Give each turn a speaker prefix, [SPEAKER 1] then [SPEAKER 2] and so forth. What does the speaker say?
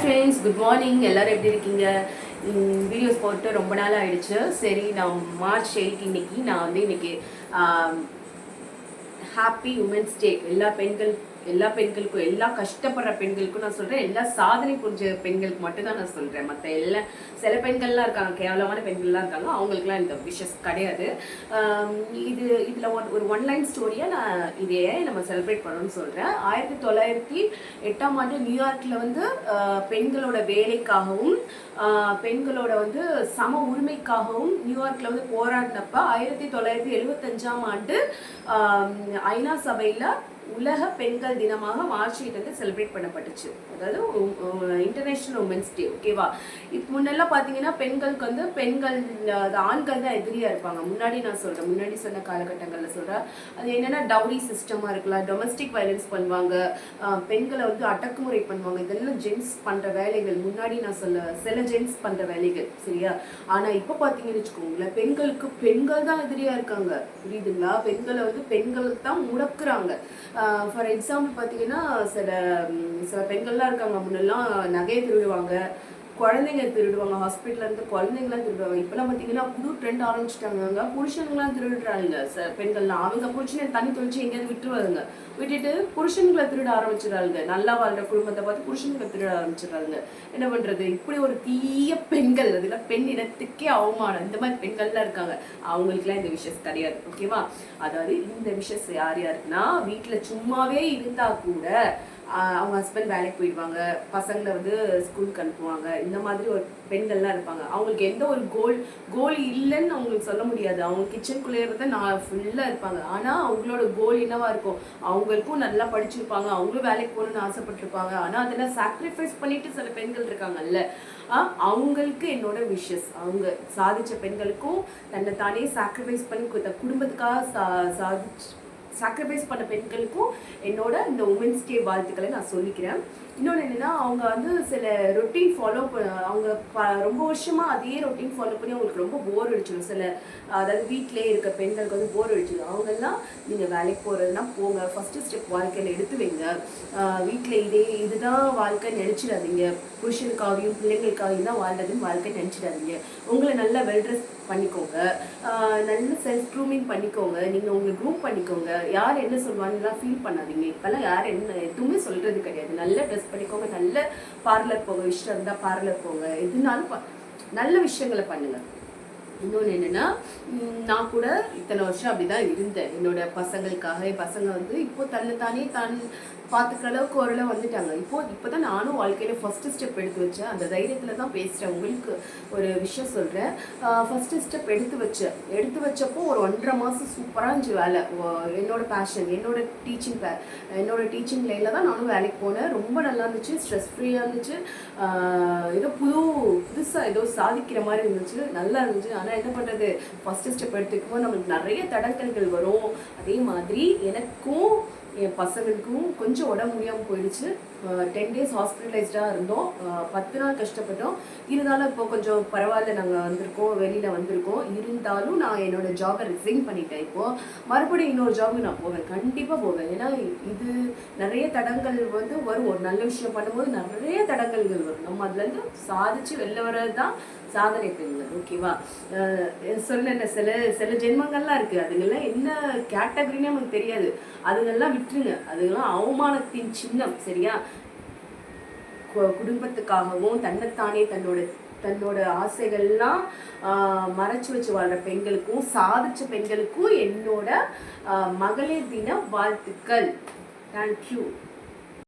[SPEAKER 1] Friends, good morning. எல்லோரும் எப்படி இருக்கீங்க? வீடியோஸ் போட்டு ரொம்ப நாள் ஆயிடுச்சு. சரி, நான் மார்ச் 8 இன்னைக்கு நான் வந்து இன்னைக்கு ஹாப்பி உமன்ஸ் டே எல்லா பெண்களுக்கும் எல்லா கஷ்டப்படுற பெண்களுக்கும் நான் சொல்கிறேன். எல்லா சாதனை புரிஞ்ச பெண்களுக்கு மட்டும்தான் நான் சொல்கிறேன். மற்ற எல்லாம் சில பெண்கள்லாம் இருக்காங்க, கேவலமான பெண்கள்லாம் இருக்காங்க, அவங்களுக்குலாம் இந்த விஷஸ் கிடையாது. இதில் ஒரு ஒன்லைன் ஸ்டோரியாக நான் இதையே நம்ம செலிப்ரேட் பண்ணணும்னு சொல்கிறேன். 1908 நியூயார்க்கில் வந்து பெண்களோட வேலைக்காகவும் பெண்களோட வந்து சம உரிமைக்காகவும் நியூயார்க்கில் வந்து போராடினப்ப 1975 ஐநா சபையில் உலக பெண்கள் தினமாக மார்ச் 8 செலிப்ரேட் பண்ணப்பட்டுச்சு. அதாவது இன்டர்நேஷனல் உமன்ஸ் டே. ஓகேவா? இப்போ முன்னெல்லாம் பார்த்தீங்கன்னா பெண்களுக்கு வந்து ஆண்கள் தான் எதிரியாக இருப்பாங்க. முன்னாடி சொன்ன காலகட்டங்களில் சொல்கிறேன். அது என்னென்னா டவுரி சிஸ்டமாக இருக்கலாம், டொமஸ்டிக் வயலன்ஸ் பண்ணுவாங்க, பெண்களை வந்து அடக்குமுறை பண்ணுவாங்க. இதெல்லாம் ஜென்ஸ் பண்ணுற வேலைகள். முன்னாடி நான் சில ஜென்ஸ் பண்ணுற வேலைகள். சரியா? ஆனால் இப்போ பார்த்தீங்கன்னு வச்சுக்கோங்களேன், பெண்கள் தான் எதிரியாக இருக்காங்க. புரியுதுங்களா? பெண்களை வந்து பெண்களுக்கு தான் முடக்குறாங்க. ஃபார் எக்ஸாம்பிள் பார்த்தீங்கன்னா சில பெண்கள்லாம் இருக்காங்க, முன்னெல்லாம் நகையை திருடுவாங்க, குழந்தைங்க திருடுவாங்க, ஹாஸ்பிட்டலில் இருந்து குழந்தைங்களாம் திருடுவாங்க. இப்போலாம் பார்த்தீங்கன்னா புது ட்ரெண்ட் ஆரம்பிச்சிட்டாங்க, புருஷனுங்களாம் திருடுறாங்க. பெண்கள்லாம் அவங்க புருஷனை தண்ணி தொழிச்சு எங்கேயாவது விட்டுட்டு புருஷன்களை திருட ஆரம்பிச்சிடறாங்க. நல்லா வாழ்ற குடும்பத்தை பார்த்து புருஷன்களை திருட ஆரம்பிச்சிடறாங்க. என்ன பண்ணுறது? இப்படி ஒரு தீய பெண்கள், அதில் பெண் இனத்துக்கே அவமானம். இந்த மாதிரி பெண்கள்லாம் இருக்காங்க. அவங்களுக்குலாம் இந்த விஷஸ் கிடையாது. ஓகேவா? அதாவது இந்த விஷஸ் யார் யாருக்குன்னா, வீட்டில் சும்மாவே இருந்தால் கூட அவங்க ஹஸ்பண்ட் வேலைக்கு போயிடுவாங்க, பசங்களை வந்து ஸ்கூலுக்கு அனுப்புவாங்க. இந்த மாதிரி ஒரு பெண்கள்லாம் இருப்பாங்க. அவங்களுக்கு எந்த ஒரு கோல் இல்லைன்னு அவங்களுக்கு சொல்ல முடியாது. அவங்க கிச்சனுக்குள்ளே இருந்தால் நான் ஃபுல்லாக இருப்பாங்க. ஆனால் அவங்களோட கோல் என்னவா இருக்கும்? அவங்களுக்கும் நல்லா படிச்சிருப்பாங்க, அவங்களும் வேலைக்கு போகணும்னு ஆசைப்பட்டிருப்பாங்க. ஆனால் அதெல்லாம் சாக்ரிஃபைஸ் பண்ணிட்டு சில பெண்கள் இருக்காங்கல்ல, அவங்களுக்கு என்னோட விஷஸ். அவங்க சாதிச்ச பெண்களுக்கும் தன்னை தானே சாக்ரிஃபைஸ் பண்ணி குடும்பத்துக்காக சாக்ரிஃபைஸ் பண்ண பெண்களுக்கும் என்னோட இந்த உமன்ஸ் டே வாழ்த்துக்களை நான் சொல்லிக்கிறேன். இன்னொன்று என்னென்னா, அவங்க வந்து சில ரொட்டீன் ஃபாலோ அவங்க ரொம்ப வருஷமாக அதே ரொட்டீன் ஃபாலோ பண்ணி அவங்களுக்கு ரொம்ப போர் அடிச்சிடும். அதாவது வீட்டிலே இருக்க பெண்களுக்கு வந்து போர் அடிச்சிடும். அவங்கெல்லாம் நீங்கள் வேலைக்கு போகிறதுனா போங்க, ஃபஸ்ட்டு ஸ்டெப் வாழ்க்கையில் எடுத்து வைங்க. வீட்டில் இதுதான் வாழ்க்கை நினச்சிடாதீங்க. புருஷனுக்காகவும் பிள்ளைங்களுக்காகவும் தான் வாழ்றதுன்னு வாழ்க்கை நினச்சிடாதீங்க. உங்களை நல்லா வெல் ட்ரெஸ் பண்ணிக்கோங்க, நல்ல செல்ஃப் க்ரூமிங் பண்ணிக்கோங்க, நீங்கள் உங்களை க்ரூம் பண்ணிக்கோங்க. யார் என்ன சொல்லுவாங்கலாம் ஃபீல் பண்ணாதீங்க. இப்போல்லாம் யார் என்ன எதுவுமே சொல்கிறது கிடையாது. நல்ல ட்ரெஸ் பண்ணிக்கோங்க, நல்ல பார்லர் போங்க, இஷ்டம் இருந்தால் பார்லர் போங்க, எதுனாலும் நல்ல விஷயங்களை பண்ணுங்கள். இன்னொன்று என்னென்னா, நான் கூட இத்தனை வருஷம் அப்படி தான் இருந்தேன் என்னோட பசங்களுக்காக. என் பசங்க வந்து இப்போ தன்னைத்தானே பார்த்துக்கிற அளவுக்கு ஓரளவு வந்துட்டாங்க. இப்போ தான் நானும் வாழ்க்கையில் ஃபஸ்ட்டு ஸ்டெப் எடுத்து வச்சேன். அந்த தைரியத்தில் தான் பேசுகிறேன். உங்களுக்கு ஒரு விஷயம் சொல்கிறேன். ஃபஸ்ட்டு ஸ்டெப் எடுத்து வச்சப்போ ஒரு 1.5 மாதம் சூப்பராக இருந்துச்சு வேலை. என்னோட பேஷன், என்னோட டீச்சிங் லைனில் தான் நானும் வேலைக்கு போனேன். ரொம்ப நல்லா இருந்துச்சு, ஸ்ட்ரெஸ் ஃப்ரீயாக இருந்துச்சு, ஏதோ புதுசாக ஏதோ சாதிக்கிற மாதிரி இருந்துச்சு, நல்லா இருந்துச்சு. ஆனால் என்ன பண்ணுறது, ஃபஸ்ட்டு ஸ்டெப் எடுத்துக்கும்போது நம்மளுக்கு நிறைய தடங்கல்கள் வரும். அதே மாதிரி எனக்கும் என் பசங்களுக்கும் கொஞ்சம் உடம்பு முடியாமல் போயிடுச்சு. 10 days ஹாஸ்பிட்டலைஸ்டாக இருந்தோம். 10 நாள் கஷ்டப்பட்டோம். இருந்தாலும் இப்போ கொஞ்சம் பரவாயில்ல, நாங்கள் வெளியில் வந்திருக்கோம். இருந்தாலும் நான் என்னோடய ஜாபை ரிசைன் பண்ணிட்டேன். இப்போது மறுபடியும் இன்னொரு ஜாபுக்கு நான் போவேன், கண்டிப்பாக போவேன். ஏன்னா இது நிறைய தடங்கள் வந்து வரும். ஒரு நல்ல விஷயம் பண்ணும்போது நிறைய தடங்கல்கள் வரும். நம்ம அதுலேருந்து சாதிச்சு வெளில வர்றது தான் சாதனை பெண்கள். ஓகேவா? சொன்ன சில ஜென்மங்கள்லாம் இருக்குது, அதுங்கெல்லாம் என்ன கேட்டகரின்னு நமக்கு தெரியாது. அதுங்கெல்லாம் விட்டுருங்க, அதுங்கெல்லாம் அவமானத்தின் சின்னம். சரியா? குடும்பத்துக்காகவும் தன்னைத்தானே தன்னோட ஆசைகள்லாம் மறைச்சு வச்சு வாழ்கிற பெண்களுக்கும் சாதிச்ச பெண்களுக்கும் என்னோட மகளிர் தின வாழ்த்துக்கள். தேங்க்யூ.